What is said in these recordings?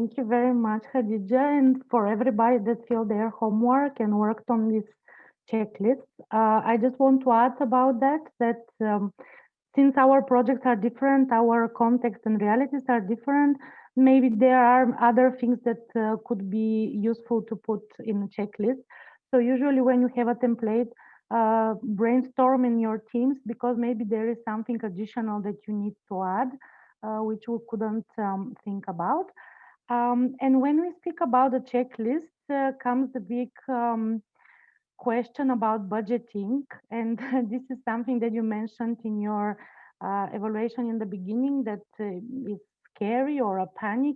Thank you very much, Khadija, and for everybody that filled their homework and worked on this checklist. I just want to add about that since our projects are different, our context and realities are different, maybe there are other things that could be useful to put in a checklist. So usually when you have a template, brainstorm in your teams because maybe there is something additional that you need to add, which we couldn't think about. And when we speak about the checklist, comes the big question about budgeting. And this is something that you mentioned in your evaluation in the beginning that is scary or a panic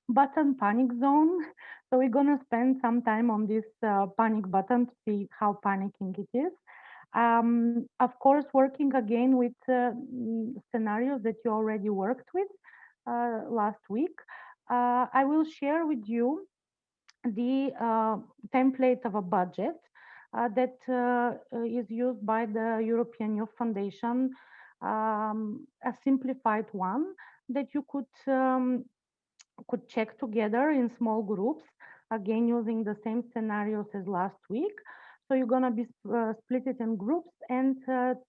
button, panic zone. So we're going to spend some time on this panic button to see how panicking it is. Of course, working again with scenarios that you already worked with last week. I will share with you the template of a budget that is used by the European Youth Foundation, a simplified one that you could check together in small groups, again using the same scenarios as last week. So you're gonna be split it in groups and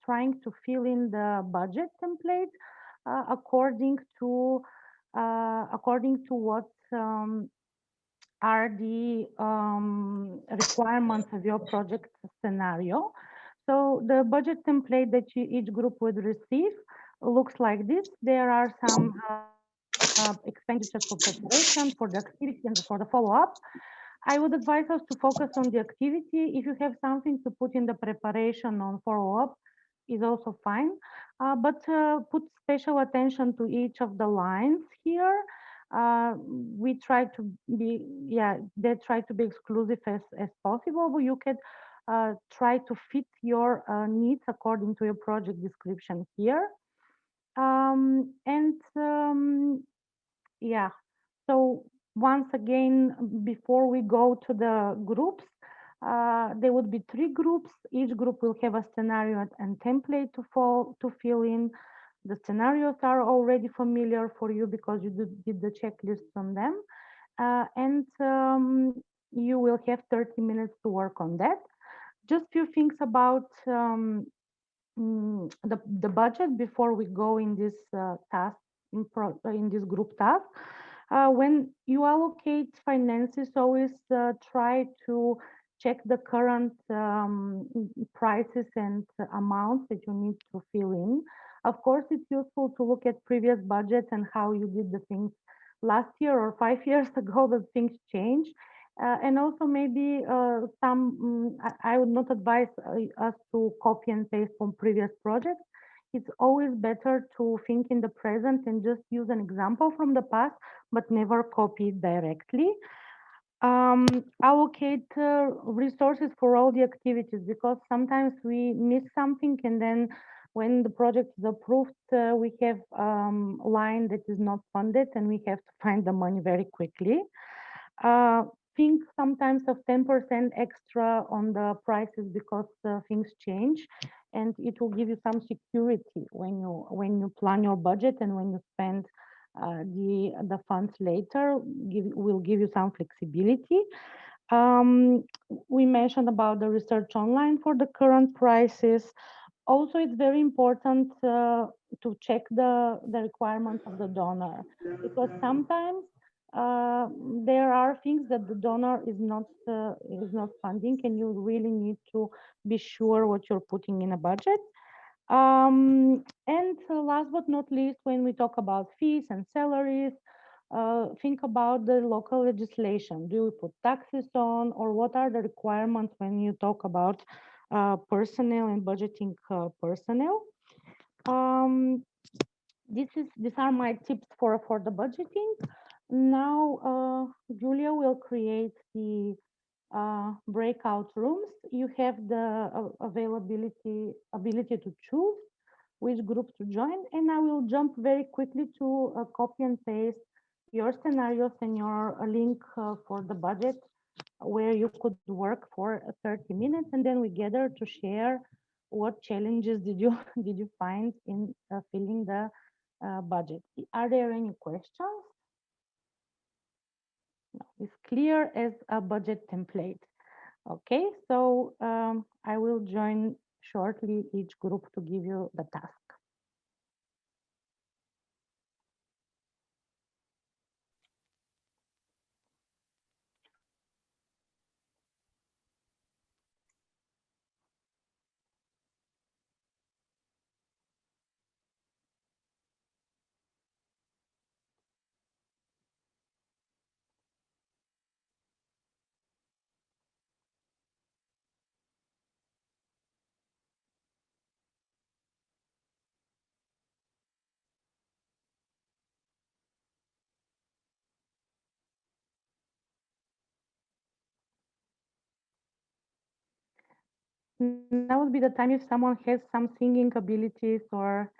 trying to fill in the budget template according to what are the requirements of your project scenario. So the budget template that each group would receive looks like this. There are some expenditures for preparation, for the activity, and for the follow-up. I would advise us to focus on the activity. If you have something to put in the preparation on follow-up, is also fine. But put special attention to each of the lines here. We try to be, they try to be exclusive as possible, but you can try to fit your needs according to your project description here. And yeah, so once again, before we go to the groups, there would be 3 groups. Each group will have a scenario and template to fill in. The scenarios are already familiar for you because you did the checklist on them. And you will have 30 minutes to work on that. Just few things about the budget before we go in this task, in this group task. When you allocate finances, always try to check the current prices and amounts that you need to fill in. Of course, it's useful to look at previous budgets and how you did the things last year or 5 years ago that things change. And also maybe I would not advise us to copy and paste from previous projects. It's always better to think in the present and just use an example from the past, but never copy it directly. Allocate resources for all the activities because sometimes we miss something and then when the project is approved, we have line that is not funded and we have to find the money very quickly. Think sometimes of 10% extra on the prices because things change and it will give you some security when you plan your budget and when you spend the funds later will give you some flexibility. We mentioned about the research online for the current prices. Also, it's very important to check the requirements of the donor because sometimes there are things that the donor is not funding, and you really need to be sure what you're putting in a budget. And last but not least, when we talk about fees and salaries, think about the local legislation. Do we put taxes on, or what are the requirements when you talk about personnel and budgeting personnel? These are my tips for the budgeting. Now, Julia will create the breakout rooms. You have the ability to choose which group to join, and I will jump very quickly to copy and paste your scenarios and your link for the budget where you could work for 30 minutes, and then we gather to share what challenges did you did you find in filling the budget. Are there any questions? is clear as a budget template. Okay, so I will join shortly each group to give you the task. Now would be the time if someone has some singing abilities or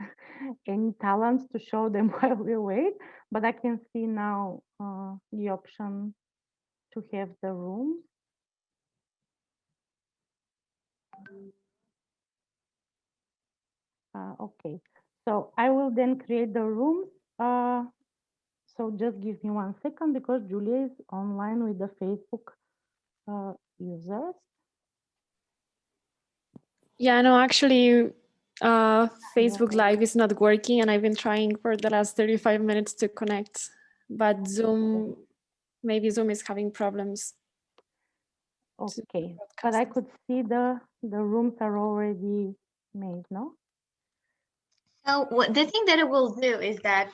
any talents to show them while we wait. But I can see now the option to have the rooms. Okay, so I will then create the rooms. So just give me 1 second because Julia is online with the Facebook users. Yeah, no, actually, Facebook Live is not working, and I've been trying for the last 35 minutes to connect, but Zoom, maybe Zoom is having problems. Okay, but I could see the rooms are already made, no? So the thing that I will do is that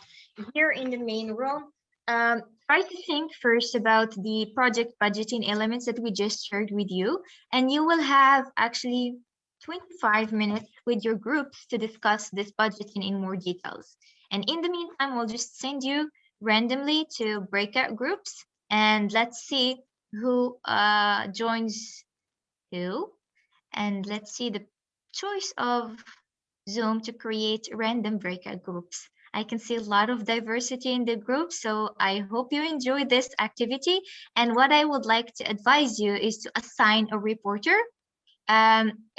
here in the main room, try to think first about the project budgeting elements that we just shared with you, and you will have actually 25 minutes with your groups to discuss this budgeting in more details. And in the meantime, we'll just send you randomly to breakout groups, and let's see who joins who. And let's see the choice of Zoom to create random breakout groups. I can see a lot of diversity in the group, so I hope you enjoy this activity. And what I would like to advise you is to assign a reporter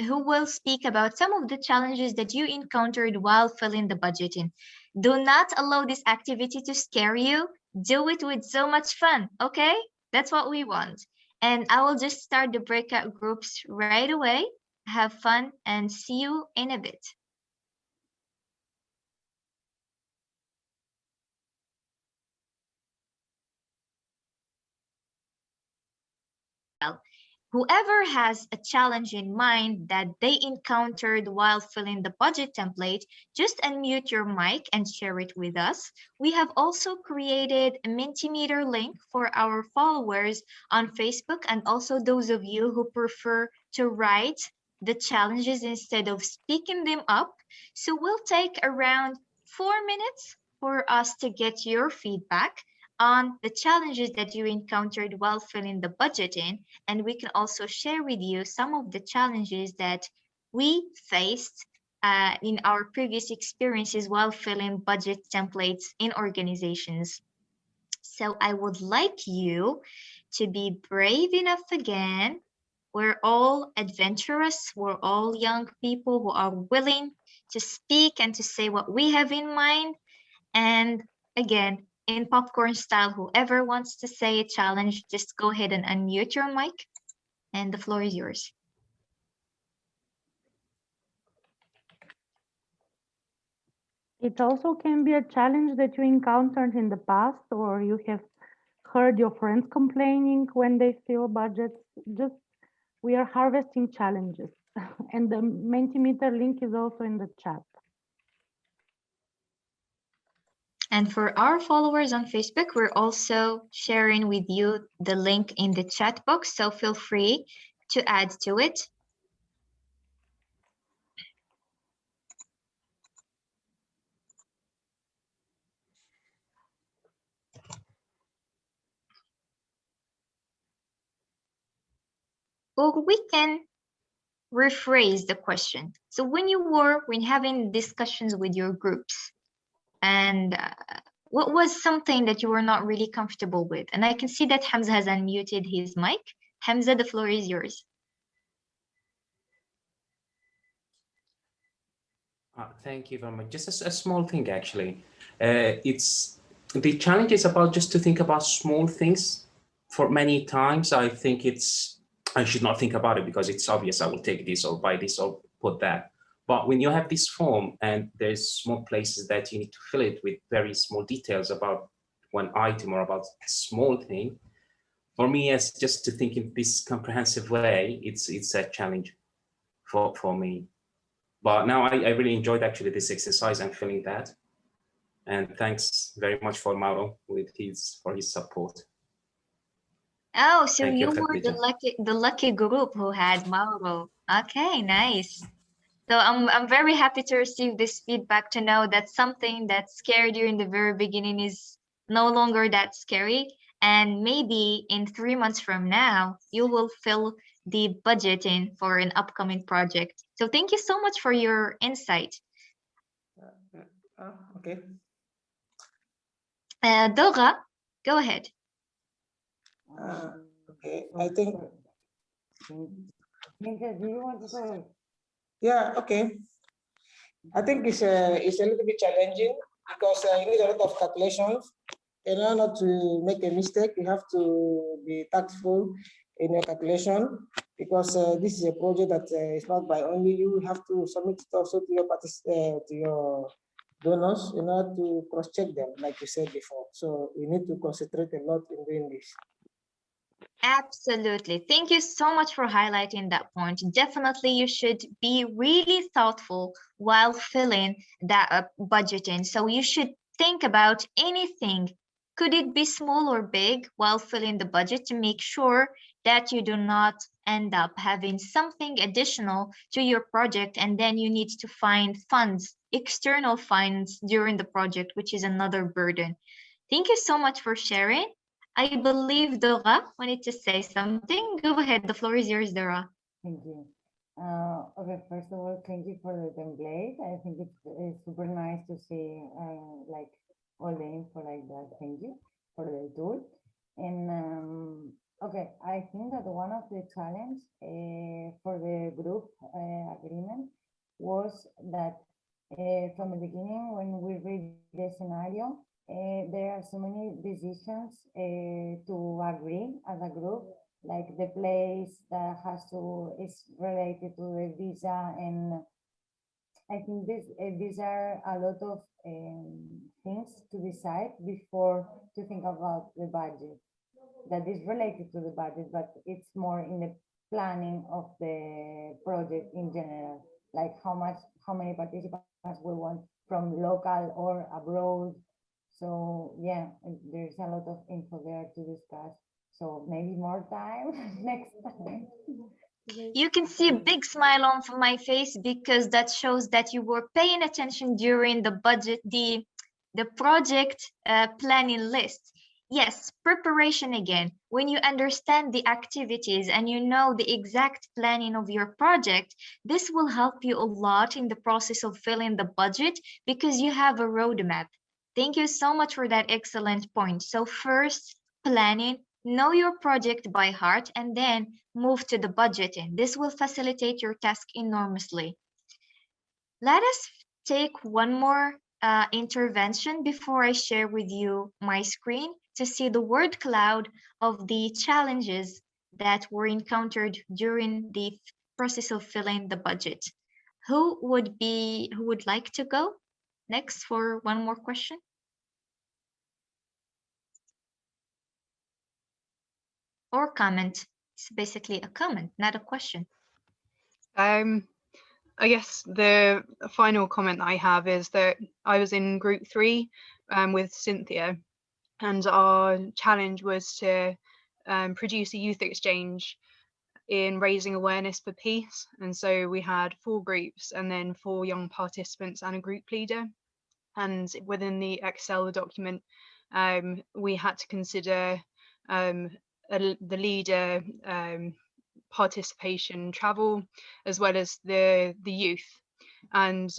who will speak about some of the challenges that you encountered while filling the budget in. Do not allow this activity to scare you. Do it with so much fun, okay? That's what we want. And I will just start the breakout groups right away. Have fun and see you in a bit. Whoever has a challenge in mind that they encountered while filling the budget template, just unmute your mic and share it with us. We have also created a Mentimeter link for our followers on Facebook and also those of you who prefer to write the challenges instead of speaking them up. So we'll take around 4 minutes for us to get your feedback on the challenges that you encountered while filling the budget in, and we can also share with you some of the challenges that we faced in our previous experiences while filling budget templates in organizations. So I would like you to be brave enough again. We're all adventurous. We're all young people who are willing to speak and to say what we have in mind. And again, in popcorn style, whoever wants to say a challenge, just go ahead and unmute your mic, and the floor is yours. It also can be a challenge that you encountered in the past, or you have heard your friends complaining when they fill budgets. Just we are harvesting challenges. And the Mentimeter link is also in the chat. And for our followers on Facebook, we're also sharing with you the link in the chat box, so feel free to add to it. Or we can rephrase the question. So when having discussions with your groups, and what was something that you were not really comfortable with? And I can see that Hamza has unmuted his mic. Hamza, the floor is yours. Thank you very much. Just a small thing, actually. It's the challenge is about just to think about small things for many times, I think I should not think about it because it's obvious I will take this or buy this or put that. But when you have this form and there's small places that you need to fill it with very small details about one item or about a small thing, for me, as just to think in this comprehensive way, it's a challenge for me. But now I really enjoyed actually this exercise and feeling that. And thanks very much for Mauro for his support. Oh, so Thank you, you were Khadija. the lucky group who had Mauro. Okay, nice. So I'm very happy to receive this feedback, to know that something that scared you in the very beginning is no longer that scary. And maybe in 3 months from now, you will fill the budget in for an upcoming project. So thank you so much for your insight. Okay. Dora, go ahead. Okay, I think. Do you want to say? Yeah, okay. I think it's a little bit challenging because you need a lot of calculations. In order not to make a mistake, you have to be tactful in your calculation, because this is a project that is not by only you. You have to submit it also to your donors in order to cross-check them, like you said before. So you need to concentrate a lot in doing this. Absolutely. Thank you so much for highlighting that point. Definitely, you should be really thoughtful while filling that budgeting. So you should think about anything. Could it be small or big while filling the budget, to make sure that you do not end up having something additional to your project, and then you need to find funds, external funds during the project, which is another burden. Thank you so much for sharing. I believe Dora wanted to say something. Go ahead, the floor is yours, Dora. Thank you. Okay, first of all, thank you for the template. I think it's super nice to see like all the info like that. Thank you for the tool. And okay, I think that one of the challenge for the group agreement was that from the beginning, when we read the scenario, there are so many decisions to agree as a group, like the place that is related to the visa, and I think these are a lot of things to decide before to think about the budget. That is related to the budget, but it's more in the planning of the project in general, like how many participants we want from local or abroad. So yeah, there's a lot of info there to discuss. So maybe more time next time. You can see a big smile on my face, because that shows that you were paying attention during the budget, the project planning list. Yes, preparation again. When you understand the activities and you know the exact planning of your project, this will help you a lot in the process of filling the budget, because you have a roadmap. Thank you so much for that excellent point. So first, planning, know your project by heart, and then move to the budgeting. This will facilitate your task enormously. Let us take one more intervention before I share with you my screen to see the word cloud of the challenges that were encountered during the process of filling the budget. Who would like to go next for one more question? Or comment. It's basically a comment, not a question. I guess the final comment I have is that I was in group 3 with Cynthia, and our challenge was to produce a youth exchange in raising awareness for peace. And so we had 4 groups and then 4 young participants and a group leader. And within the Excel document, we had to consider the leader participation travel, as well as the youth. And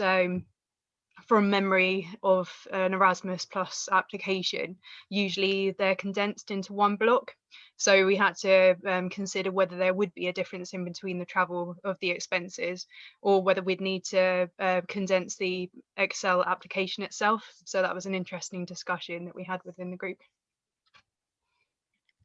from memory of an Erasmus Plus application, usually they're condensed into one block. So we had to consider whether there would be a difference in between the travel of the expenses, or whether we'd need to condense the Excel application itself. So that was an interesting discussion that we had within the group.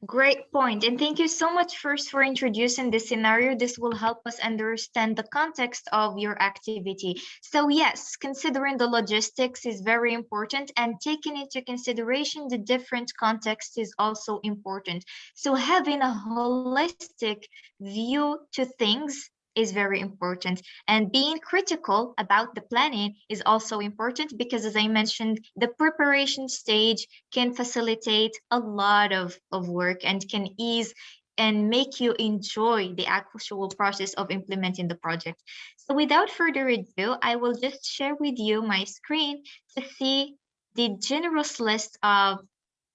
Great point. And thank you so much first for introducing this scenario. This will help us understand the context of your activity. So yes, considering the logistics is very important, and taking into consideration the different context is also important. So having a holistic view to things is very important, and being critical about the planning is also important, because as I mentioned, the preparation stage can facilitate a lot of work and can ease and make you enjoy the actual process of implementing the project. So without further ado, I will just share with you my screen to see the generous list of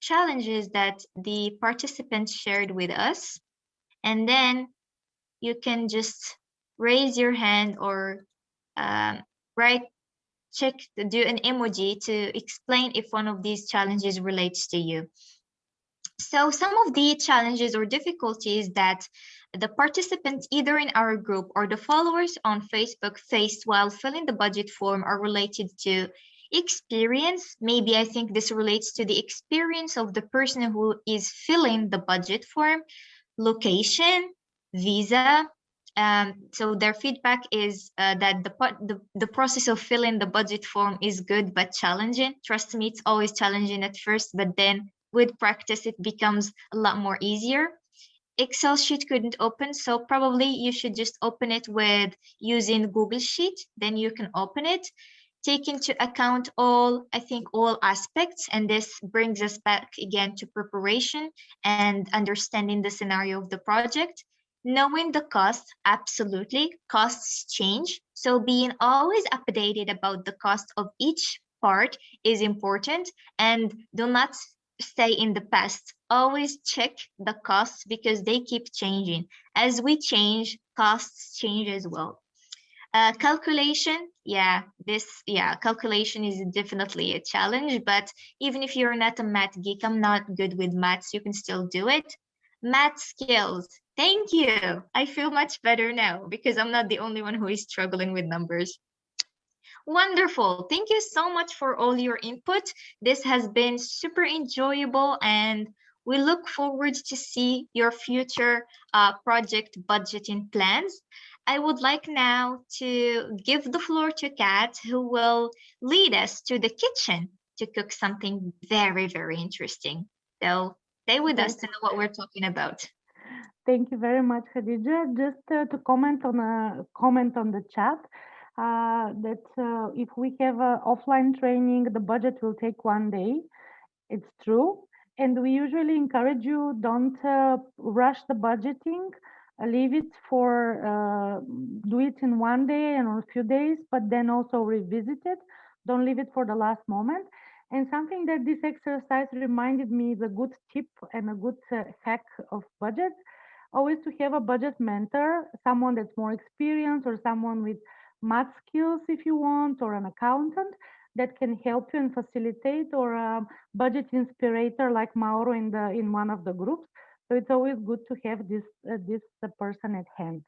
challenges that the participants shared with us. And then you can just raise your hand or write do an emoji to explain if one of these challenges relates to you. So some of the challenges or difficulties that the participants either in our group or the followers on Facebook faced while filling the budget form are related to experience. Maybe I think this relates to the experience of the person who is filling the budget form, location, visa. So their feedback is that the process of filling the budget form is good but challenging. Trust me, it's always challenging at first, but then with practice it becomes a lot more easier. Excel sheet couldn't open, so probably you should just open it with using Google Sheet, then you can open it. Take into account all aspects, and this brings us back again to preparation and understanding the scenario of the project. Knowing the cost, absolutely, costs change. So being always updated about the cost of each part is important, and do not stay in the past. Always check the costs because they keep changing. As we change, costs change as well. Calculation, calculation is definitely a challenge, but even if you're not a math geek, I'm not good with maths, you can still do it. Math skills, thank you. I feel much better now because I'm not the only one who is struggling with numbers. Wonderful. Thank you so much for all your input. This has been super enjoyable, and we look forward to see your future project budgeting plans. I would like now to give the floor to Kat, who will lead us to the kitchen to cook something very, very interesting. So stay with us to know what we're talking about. Thank you very much, Khadija. Just to comment on the chat, that if we have offline training, the budget will take 1 day. It's true. And we usually encourage you, don't rush the budgeting. Leave it for, do it in 1 day and or a few days, but then also revisit it. Don't leave it for the last moment. And something that this exercise reminded me is a good tip and a good hack of budgets. Always to have a budget mentor, someone that's more experienced or someone with math skills if you want, or an accountant that can help you and facilitate, or a budget inspirator like Mauro in one of the groups. So it's always good to have this person at hand.